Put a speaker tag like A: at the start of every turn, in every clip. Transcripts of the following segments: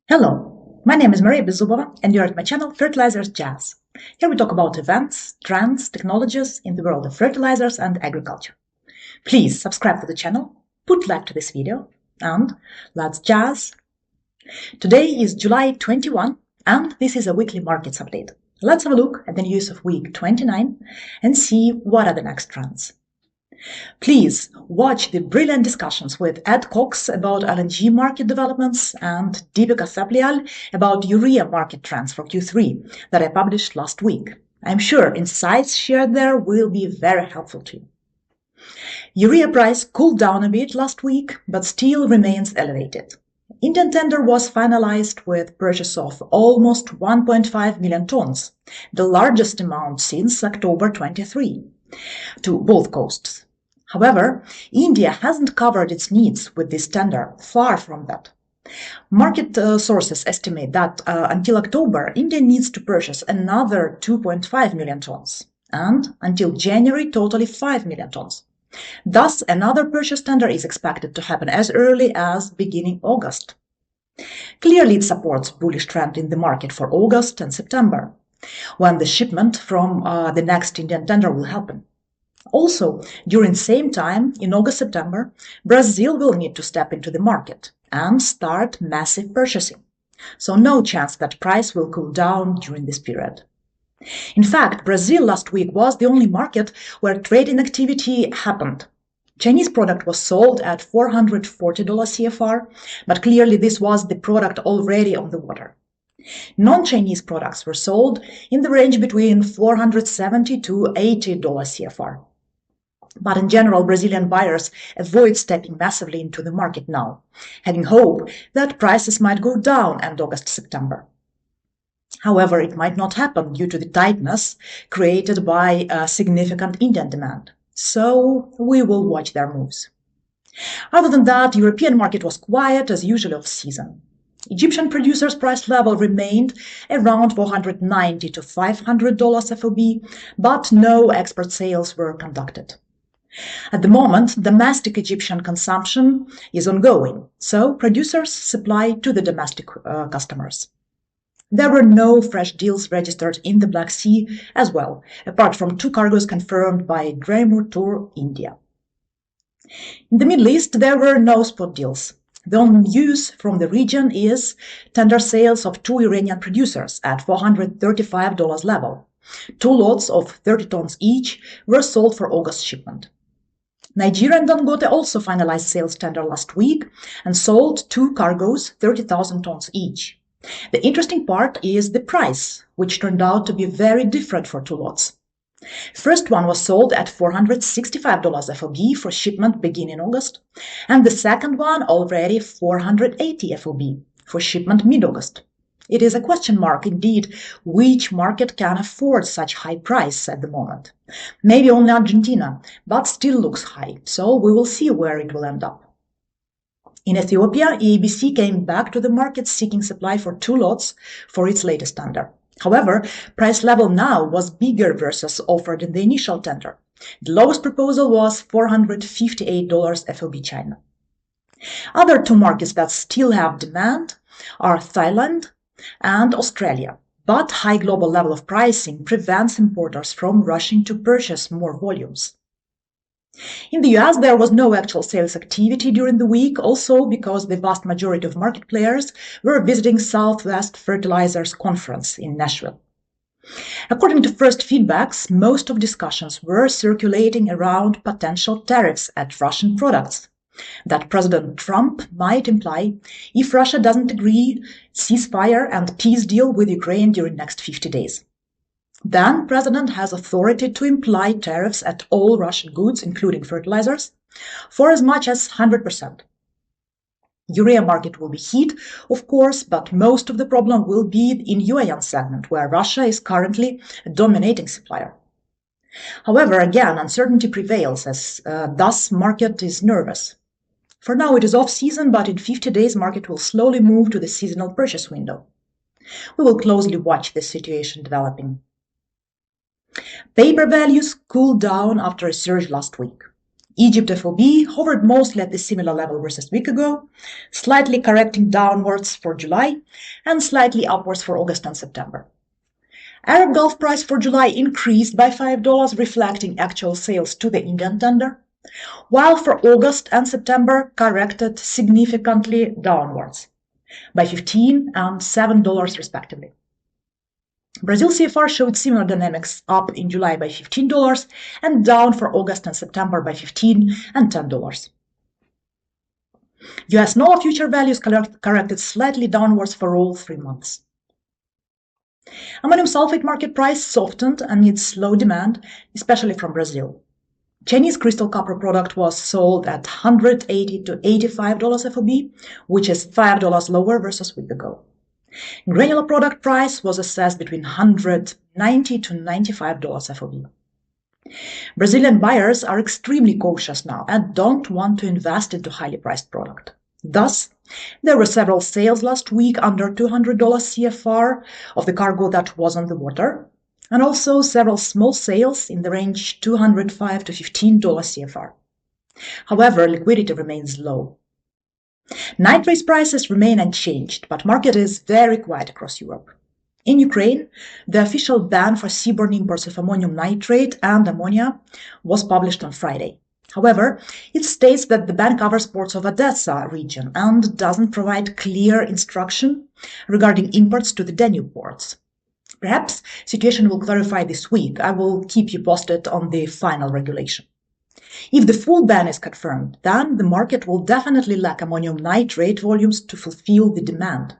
A: Hello, my name is Maria Bezubova and you're at my channel Fertilizers Jazz. Here we talk about events, trends, technologies in the world of fertilizers and agriculture. Please subscribe to the channel, put like to this video, and let's jazz! Today is July 21 and this is a weekly markets update. Let's have a look at the news of week 29 and see what are the next trends. Please watch the brilliant discussions with Ed Cox about LNG market developments and Deepika Saplial about urea market trends for Q3 that I published last week. I'm sure insights shared there will be very helpful to you. Urea price cooled down a bit last week, but still remains elevated. Indian tender was finalized with purchase of almost 1.5 million tons, the largest amount since October 23, to both coasts. However, India hasn't covered its needs with this tender, far from that. Market sources estimate that until October, India needs to purchase another 2.5 million tons, and until January, totally 5 million tons. Thus, another purchase tender is expected to happen as early as beginning August. Clearly, it supports bullish trend in the market for August and September, when the shipment from the next Indian tender will happen. Also, during the same time, in August-September, Brazil will need to step into the market and start massive purchasing. So no chance that price will cool down during this period. In fact, Brazil last week was the only market where trading activity happened. Chinese product was sold at $440 CFR, but clearly this was the product already on the water. Non-Chinese products were sold in the range between $470 to $80 CFR. But in general, Brazilian buyers avoid stepping massively into the market now, having hope that prices might go down in August-September. However, it might not happen due to the tightness created by significant Indian demand. So we will watch their moves. Other than that, European market was quiet as usual off-season. Egyptian producers' price level remained around $490 to $500 FOB, but no export sales were conducted. At the moment, domestic Egyptian consumption is ongoing, so producers supply to the domestic customers. There were no fresh deals registered in the Black Sea as well, apart from 2 cargoes confirmed by granular India. In the Middle East, there were no spot deals. The only news from the region is tender sales of 2 Iranian producers at $435 level. 2 lots of 30 tons each were sold for August shipment. Nigeria and Dangote also finalized sales tender last week and sold 2 cargoes, 30,000 tons each. The interesting part is the price, which turned out to be very different for 2 lots. First one was sold at $465 FOB for shipment beginning August, and the second one already $480 FOB for shipment mid-August. It is a question mark indeed which market can afford such high price at the moment. Maybe only Argentina, but still looks high, so we will see where it will end up. In Ethiopia, EABC came back to the market seeking supply for 2 lots for its latest tender. However, price level now was bigger versus offered in the initial tender. The lowest proposal was $458 FOB China. Other 2 markets that still have demand are Thailand and Australia, but high global level of pricing prevents importers from rushing to purchase more volumes. In the US, there was no actual sales activity during the week, also because the vast majority of market players were visiting Southwest Fertilizers Conference in Nashville. According to first feedbacks, most of discussions were circulating around potential tariffs at Russian products that President Trump might imply if Russia doesn't agree ceasefire and peace deal with Ukraine during next 50 days. Then President has authority to imply tariffs at all Russian goods, including fertilizers, for as much as 100%. Urea market will be hit, of course, but most of the problem will be in UAN segment, where Russia is currently a dominating supplier. However, again, uncertainty prevails as thus market is nervous. For now, it is off-season, but in 50 days, market will slowly move to the seasonal purchase window. We will closely watch this situation developing. Paper values cooled down after a surge last week. Egypt FOB hovered mostly at the similar level versus a week ago, slightly correcting downwards for July and slightly upwards for August and September. Arab Gulf price for July increased by $5, reflecting actual sales to the Indian tender, while for August and September corrected significantly downwards by $15 and $7 respectively. Brazil CFR showed similar dynamics, up in July by $15 and down for August and September by $15 and $10. US NOLA future values corrected slightly downwards for all 3 months. Ammonium sulfate market price softened amid slow demand, especially from Brazil. Chinese crystal copper product was sold at $180 to $85 FOB, which is $5 lower versus a week ago. Granular product price was assessed between $190 to $95 FOB. Brazilian buyers are extremely cautious now and don't want to invest into highly priced product. Thus, there were several sales last week under $200 CFR of the cargo that was on the water, and also several small sales in the range $205 to $15 CFR. However, liquidity remains low. Nitrates prices remain unchanged, but market is very quiet across Europe. In Ukraine, the official ban for seaborne imports of ammonium nitrate and ammonia was published on Friday. However, it states that the ban covers ports of Odessa region and doesn't provide clear instruction regarding imports to the Danube ports. Perhaps situation will clarify this week. I will keep you posted on the final regulation. If the full ban is confirmed, then the market will definitely lack ammonium nitrate volumes to fulfill the demand,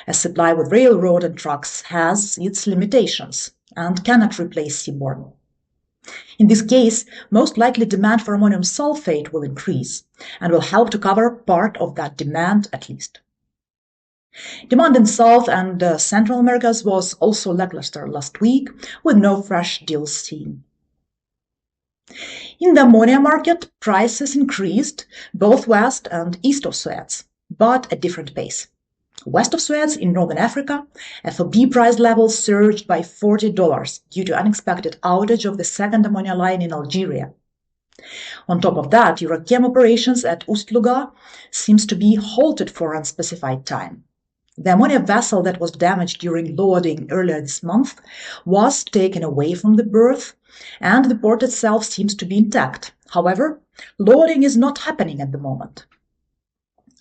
A: as supply with railroad and trucks has its limitations and cannot replace seaborne. In this case, most likely demand for ammonium sulfate will increase and will help to cover part of that demand at least. Demand in South and Central Americas was also lackluster last week, with no fresh deals seen. In the ammonia market, prices increased both west and east of Suez, but at different pace. West of Suez, in Northern Africa, FOB price levels surged by $40 due to unexpected outage of the second ammonia line in Algeria. On top of that, Eurochem operations at Ust-Luga seems to be halted for unspecified time. The ammonia vessel that was damaged during loading earlier this month was taken away from the berth, and the port itself seems to be intact. However, loading is not happening at the moment.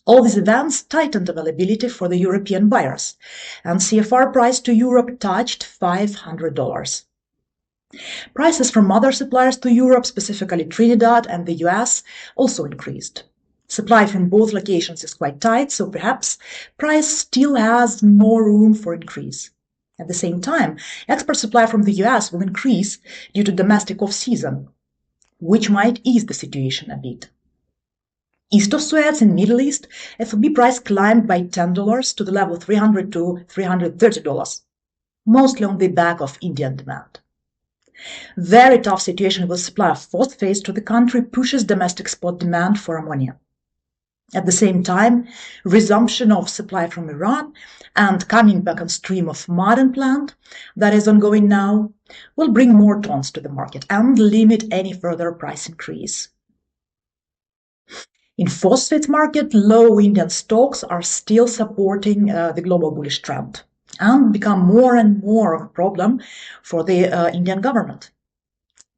A: All these events tightened availability for the European buyers, and CFR price to Europe touched $500. Prices from other suppliers to Europe, specifically Trinidad and the US, also increased. Supply from both locations is quite tight, so perhaps price still has more room for increase. At the same time, export supply from the US will increase due to domestic off-season, which might ease the situation a bit. East of Suez in Middle East, FOB price climbed by $10 to the level $300 to $330, mostly on the back of Indian demand. Very tough situation with supply of phosphate to the country pushes domestic spot demand for ammonia. At the same time, resumption of supply from Iran and coming back on stream of Ma'aden plant that is ongoing now will bring more tons to the market and limit any further price increase. In phosphate market, low Indian stocks are still supporting the global bullish trend and become more and more of a problem for the Indian government.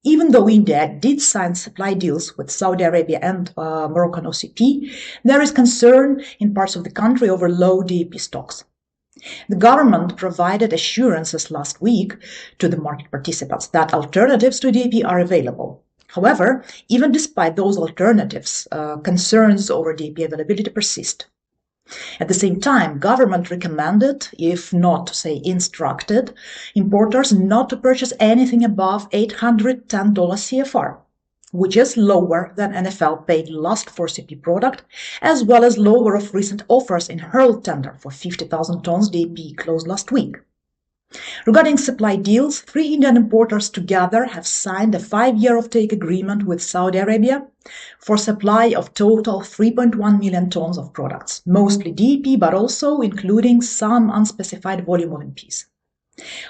A: Even though India did sign supply deals with Saudi Arabia and Moroccan OCP, there is concern in parts of the country over low DAP stocks. The government provided assurances last week to the market participants that alternatives to DAP are available. However, even despite those alternatives, concerns over DAP availability persist. At the same time, government recommended, if not to say instructed, importers not to purchase anything above $810 CFR, which is lower than NFL paid last for CP product, as well as lower of recent offers in Hurl tender for 50,000 tons DAP closed last week. Regarding supply deals, 3 Indian importers together have signed a 5-year offtake agreement with Saudi Arabia for supply of total 3.1 million tons of products, mostly DAP, but also including some unspecified volume of MPs.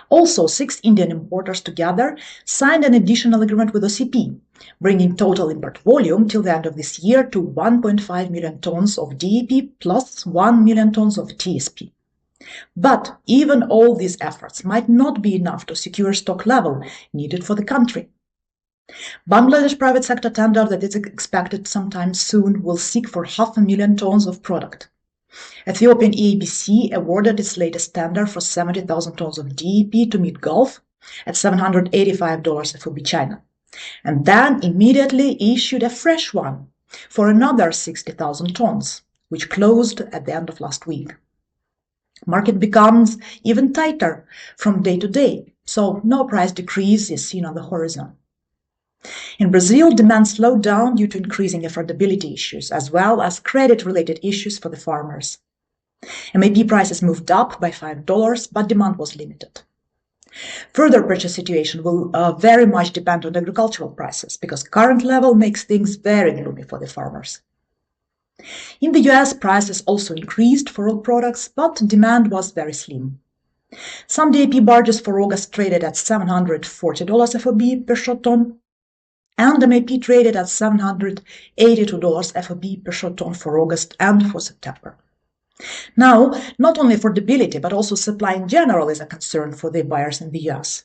A: Also, 6 Indian importers together signed an additional agreement with OCP, bringing total import volume till the end of this year to 1.5 million tons of DAP plus 1 million tons of TSP. But even all these efforts might not be enough to secure stock level needed for the country. Bangladesh private sector tender that is expected sometime soon will seek for 500,000 tons of product. Ethiopian EABC awarded its latest tender for 70,000 tons of DEP to meet Gulf at $785 FOB China, and then immediately issued a fresh one for another 60,000 tons, which closed at the end of last week. Market becomes even tighter from day to day, so no price decrease is seen on the horizon. In Brazil, demand slowed down due to increasing affordability issues, as well as credit-related issues for the farmers. MAP prices moved up by $5, but demand was limited. Further purchase situation will very much depend on agricultural prices, because current level makes things very gloomy for the farmers. In the US, prices also increased for all products, but demand was very slim. Some DAP barges for August traded at $740 FOB per short ton, and MAP traded at $782 FOB per short ton for August and for September. Now, not only affordability, but also supply in general is a concern for the buyers in the US.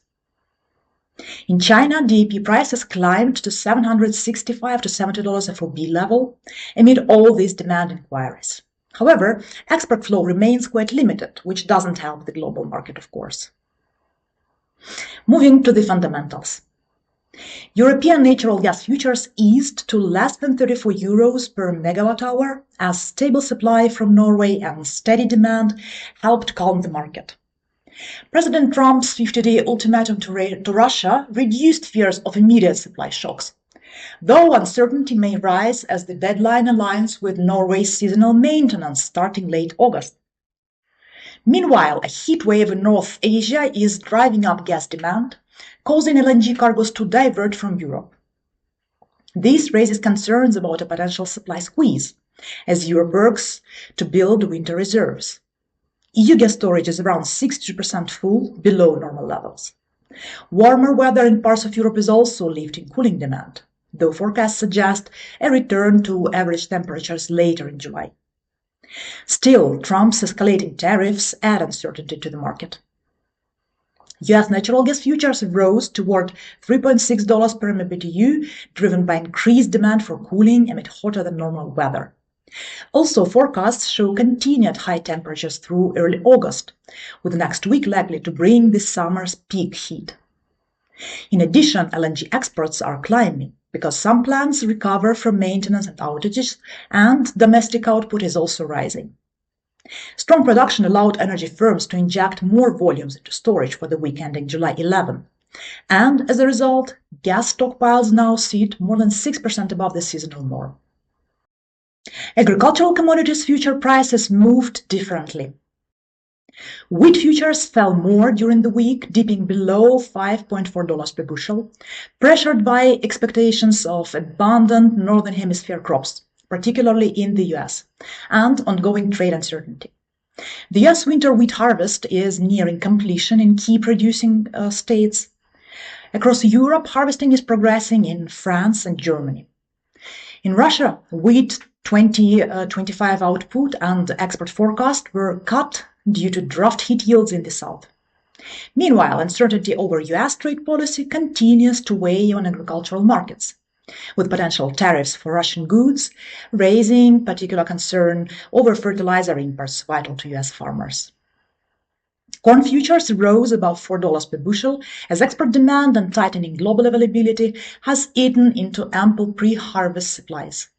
A: In China, DAP prices climbed to $765 to $70 FOB level amid all these demand inquiries. However, export flow remains quite limited, which doesn't help the global market, of course. Moving to the fundamentals. European natural gas futures eased to less than 34 euros per megawatt hour as stable supply from Norway and steady demand helped calm the market. President Trump's 50-day ultimatum to Russia reduced fears of immediate supply shocks, though uncertainty may rise as the deadline aligns with Norway's seasonal maintenance starting late August. Meanwhile, a heat wave in North Asia is driving up gas demand, causing LNG cargoes to divert from Europe. This raises concerns about a potential supply squeeze, as Europe works to build winter reserves. EU gas storage is around 60% full, below normal levels. Warmer weather in parts of Europe is also lifting cooling demand, though forecasts suggest a return to average temperatures later in July. Still, Trump's escalating tariffs add uncertainty to the market. US natural gas futures rose toward $3.6 per MMBTU, driven by increased demand for cooling amid hotter than normal weather. Also, forecasts show continued high temperatures through early August, with next week likely to bring this summer's peak heat. In addition, LNG exports are climbing because some plants recover from maintenance and outages, and domestic output is also rising. Strong production allowed energy firms to inject more volumes into storage for the week ending July 11, and as a result, gas stockpiles now sit more than 6% above the seasonal norm. Agricultural commodities future prices moved differently. Wheat futures fell more during the week, dipping below $5.4 per bushel, pressured by expectations of abundant Northern Hemisphere crops, particularly in the US, and ongoing trade uncertainty. The US winter wheat harvest is nearing completion in key producing states. Across Europe, harvesting is progressing in France and Germany. In Russia, wheat 2025 output and export forecast were cut due to drought hit yields in the south. Meanwhile, uncertainty over US trade policy continues to weigh on agricultural markets, with potential tariffs for Russian goods raising particular concern over fertilizer imports vital to US farmers. Corn futures rose above $4 per bushel as export demand and tightening global availability has eaten into ample pre-harvest supplies.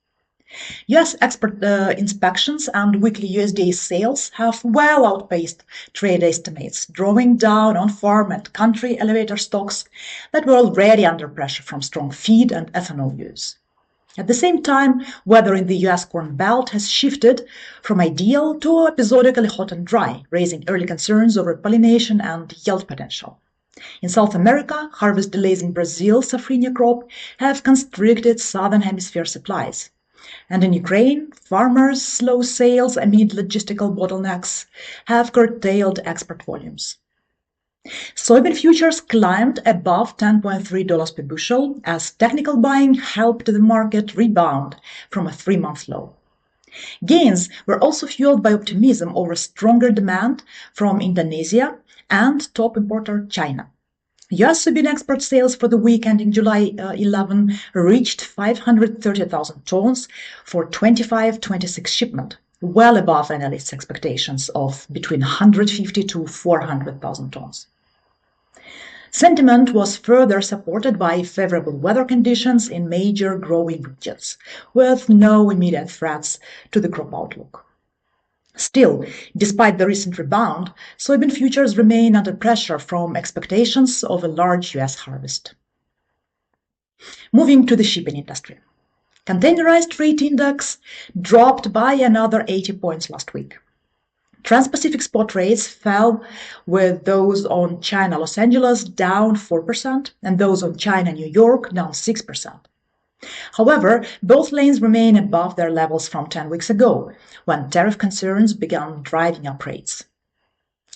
A: US export inspections and weekly USDA sales have well outpaced trade estimates, drawing down on farm and country elevator stocks that were already under pressure from strong feed and ethanol use. At the same time, weather in the US Corn Belt has shifted from ideal to episodically hot and dry, raising early concerns over pollination and yield potential. In South America, harvest delays in Brazil's safrinha crop have constricted southern hemisphere supplies. And in Ukraine, farmers' slow sales amid logistical bottlenecks have curtailed export volumes. Soybean futures climbed above $10.3 per bushel as technical buying helped the market rebound from a 3-month low. Gains were also fueled by optimism over stronger demand from Indonesia and top importer China. US soybean export sales for the week ending July 11 reached 530,000 tons for 25-26 shipment, well above analysts' expectations of between 150 to 400,000 tons. Sentiment was further supported by favorable weather conditions in major growing regions, with no immediate threats to the crop outlook. Still, despite the recent rebound, soybean futures remain under pressure from expectations of a large US harvest. Moving to the shipping industry. Containerized freight index dropped by another 80 points last week. Trans-Pacific spot rates fell, with those on China-Los Angeles down 4% and those on China-New York down 6%. However, both lanes remain above their levels from 10 weeks ago, when tariff concerns began driving up rates.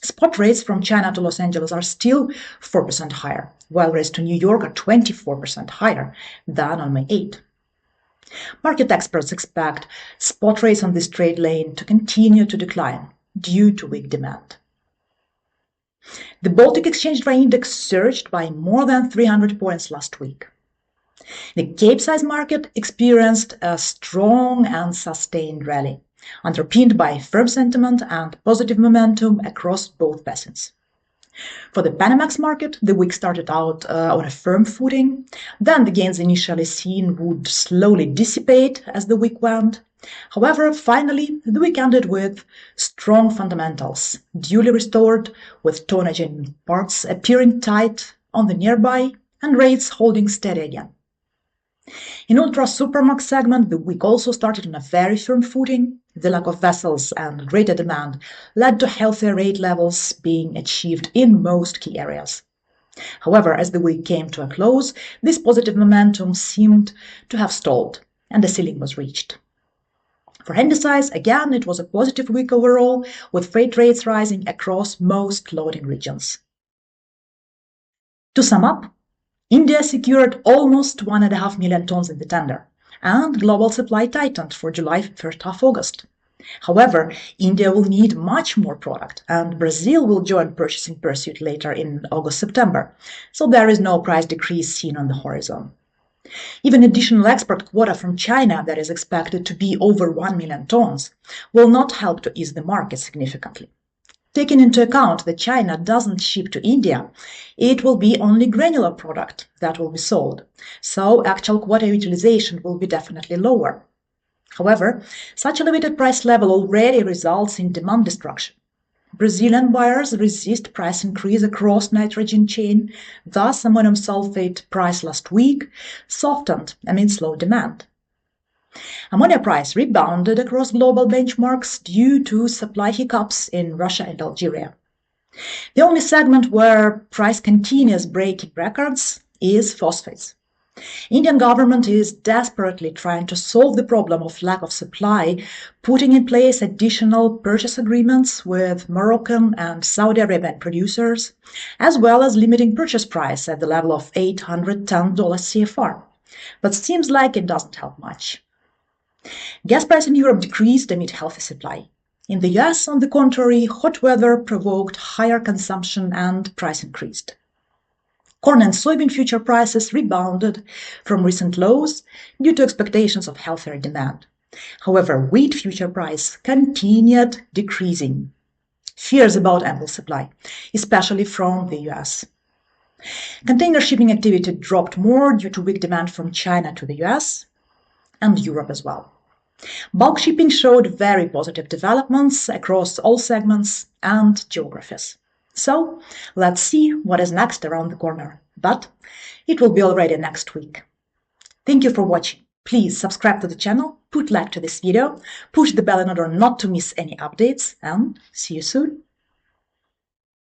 A: Spot rates from China to Los Angeles are still 4% higher, while rates to New York are 24% higher than on May 8. Market experts expect spot rates on this trade lane to continue to decline due to weak demand. The Baltic Exchange Dry Index surged by more than 300 points last week. The Capesize market experienced a strong and sustained rally, underpinned by firm sentiment and positive momentum across both basins. For the Panamax market, the week started out on a firm footing. Then the gains initially seen would slowly dissipate as the week went. However, finally, the week ended with strong fundamentals, duly restored, with tonnage in parts appearing tight on the nearby and rates holding steady again. In ultra-supermax segment, the week also started on a very firm footing. The lack of vessels and greater demand led to healthier rate levels being achieved in most key areas. However, as the week came to a close, this positive momentum seemed to have stalled, and the ceiling was reached. For Handysize, again, it was a positive week overall, with freight rates rising across most loading regions. To sum up, India secured almost 1.5 million tons in the tender, and global supply tightened for July first half August. However, India will need much more product, and Brazil will join purchasing pursuit later in August-September, so there is no price decrease seen on the horizon. Even additional export quota from China that is expected to be over 1 million tons will not help to ease the market significantly. Taking into account that China doesn't ship to India, it will be only granular product that will be sold, so actual quota utilization will be definitely lower. However, such elevated price level already results in demand destruction. Brazilian buyers resist price increase across nitrogen chain, thus ammonium sulfate price last week softened amid slow demand. Ammonia price rebounded across global benchmarks due to supply hiccups in Russia and Algeria. The only segment where price continues breaking records is phosphates. Indian government is desperately trying to solve the problem of lack of supply, putting in place additional purchase agreements with Moroccan and Saudi Arabian producers, as well as limiting purchase price at the level of $810 CFR. But seems like it doesn't help much. Gas price in Europe decreased amid healthy supply. In the US, on the contrary, hot weather provoked higher consumption and price increased. Corn and soybean future prices rebounded from recent lows due to expectations of healthier demand. However, wheat future price continued decreasing. Fears about ample supply, especially from the US. Container shipping activity dropped more due to weak demand from China to the US and Europe as well. Bulk shipping showed very positive developments across all segments and geographies. So, let's see what is next around the corner, but it will be already next week. Thank you for watching. Please subscribe to the channel, put like to this video, push the bell in order not to miss any updates, and see you soon.